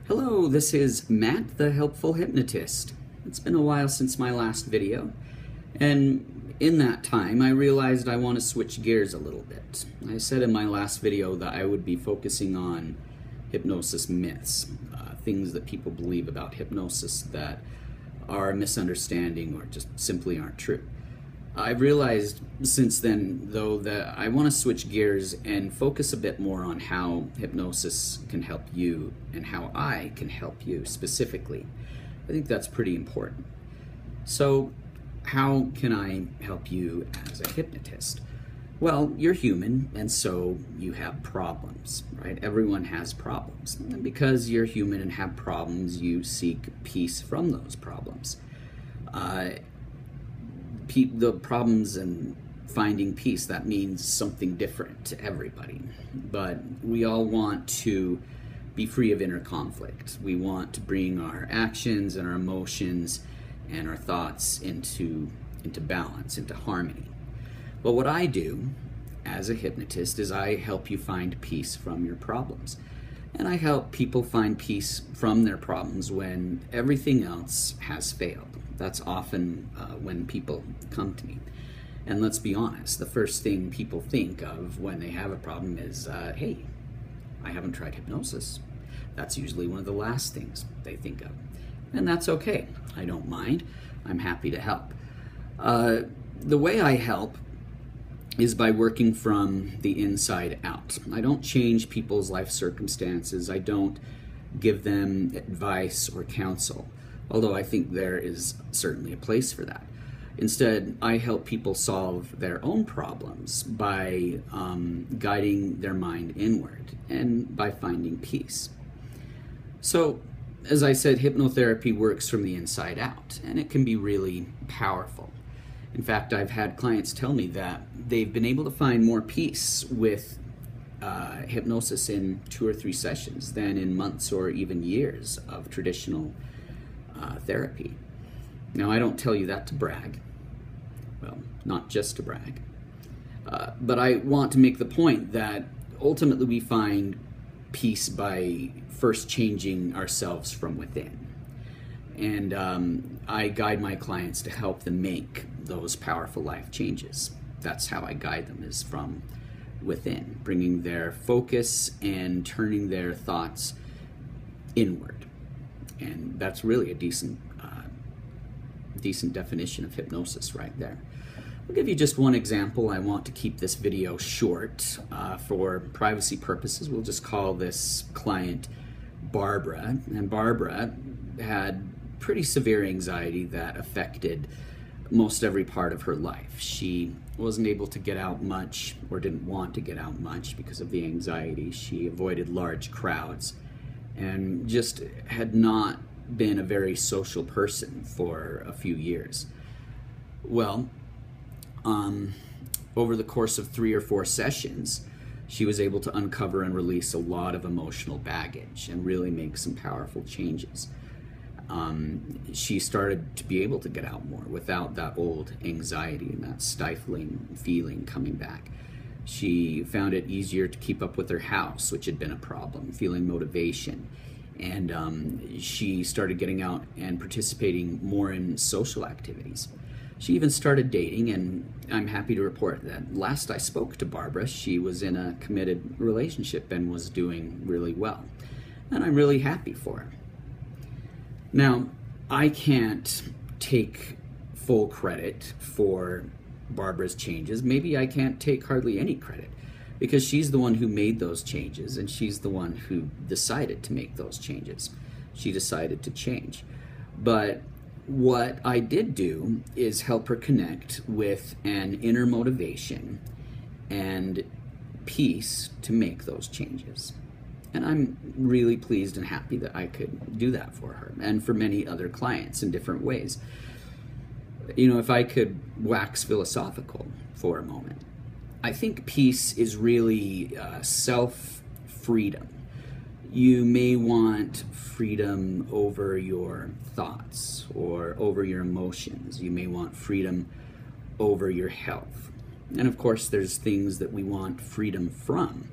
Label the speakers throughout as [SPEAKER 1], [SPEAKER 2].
[SPEAKER 1] Hello, this is Matt, the Helpful Hypnotist. It's been a while since my last video, and in that time I realized I want to switch gears a little bit. I said in my last video that I would be focusing on hypnosis myths, things that people believe about hypnosis that are a misunderstanding or just simply aren't true. I've realized since then, though, that I want to switch gears and focus a bit more on how hypnosis can help you and how I can help you specifically. I think that's pretty important. So, how can I help you as a hypnotist? Well, you're human, and so you have problems, right? Everyone has problems. And because you're human and have problems, you seek peace from those problems. The problems and finding peace, that means something different to everybody. But we all want to be free of inner conflict. We want to bring our actions and our emotions and our thoughts into balance, into harmony. Well, what I do as a hypnotist is I help you find peace from your problems. And I help people find peace from their problems when everything else has failed. That's often when people come to me. And let's be honest, the first thing people think of when they have a problem is, hey, I haven't tried hypnosis. That's usually one of the last things they think of. And that's okay. I don't mind. I'm happy to help. The way I help is by working from the inside out. I don't change people's life circumstances. I don't give them advice or counsel, although I think there is certainly a place for that. Instead, I help people solve their own problems by guiding their mind inward and by finding peace. So, as I said, hypnotherapy works from the inside out, and it can be really powerful. In fact, I've had clients tell me that they've been able to find more peace with hypnosis in 2 or 3 sessions than in months or even years of traditional therapy. Now, I don't tell you that to brag. Well, not just to brag. But I want to make the point that ultimately we find peace by first changing ourselves from within. And I guide my clients to help them make those powerful life changes. That's how I guide them, is from within, bringing their focus and turning their thoughts inward. And that's really a decent definition of hypnosis right there. I'll give you just one example. I want to keep this video short for privacy purposes. We'll just call this client Barbara. And Barbara had pretty severe anxiety that affected most every part of her life. She wasn't able to get out much, or didn't want to get out much because of the anxiety. She avoided large crowds and just had not been a very social person for a few years. Well, over the course of 3 or 4 sessions, she was able to uncover and release a lot of emotional baggage and really make some powerful changes. She started to be able to get out more without that old anxiety and that stifling feeling coming back. She found it easier to keep up with her house, which had been a problem, feeling motivation. And she started getting out and participating more in social activities. She even started dating, and I'm happy to report that last I spoke to Barbara, she was in a committed relationship and was doing really well. And I'm really happy for her. Now, I can't take full credit for Barbara's changes. Maybe I can't take hardly any credit, because she's the one who made those changes, and she's the one who decided to make those changes. She decided to change. But what I did do is help her connect with an inner motivation and peace to make those changes. And I'm really pleased and happy that I could do that for her and for many other clients in different ways. You know, if I could wax philosophical for a moment, I think peace is really self-freedom. You may want freedom over your thoughts or over your emotions. You may want freedom over your health. And of course, there's things that we want freedom from,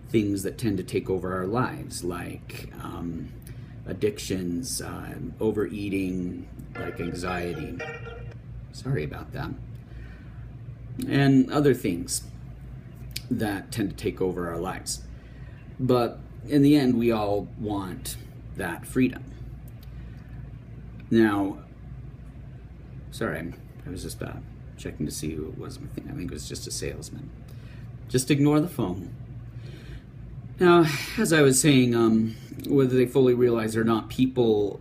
[SPEAKER 1] things that tend to take over our lives, like addictions, overeating, like anxiety. Sorry about that. And other things that tend to take over our lives. But in the end, we all want that freedom. Now, sorry, I was just checking to see who it was. I think it was just a salesman. Just ignore the phone. Now, as I was saying, whether they fully realize or not, people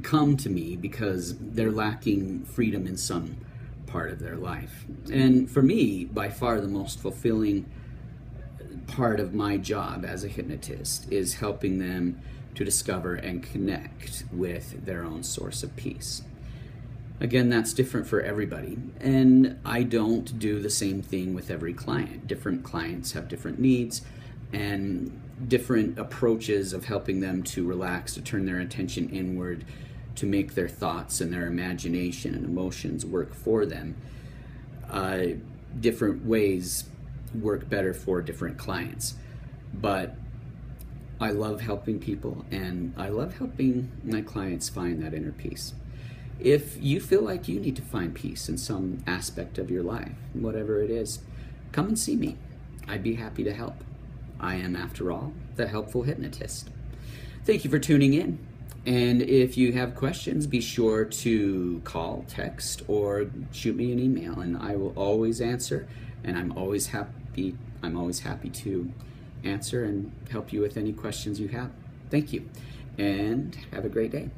[SPEAKER 1] come to me because they're lacking freedom in some part of their life. And for me, by far the most fulfilling part of my job as a hypnotist is helping them to discover and connect with their own source of peace. Again, that's different for everybody, and I don't do the same thing with every client. Different clients have different needs and different approaches of helping them to relax, to turn their attention inward, to make their thoughts and their imagination and emotions work for them. Different ways work better for different clients. But I love helping people, and I love helping my clients find that inner peace. If you feel like you need to find peace in some aspect of your life, whatever it is, come and see me. I'd be happy to help. I am, after all, the helpful hypnotist. Thank you for tuning in. And if you have questions, be sure to call, text, or shoot me an email, and I will always answer. And I'm always happy to answer and help you with any questions you have. Thank you, and have a great day.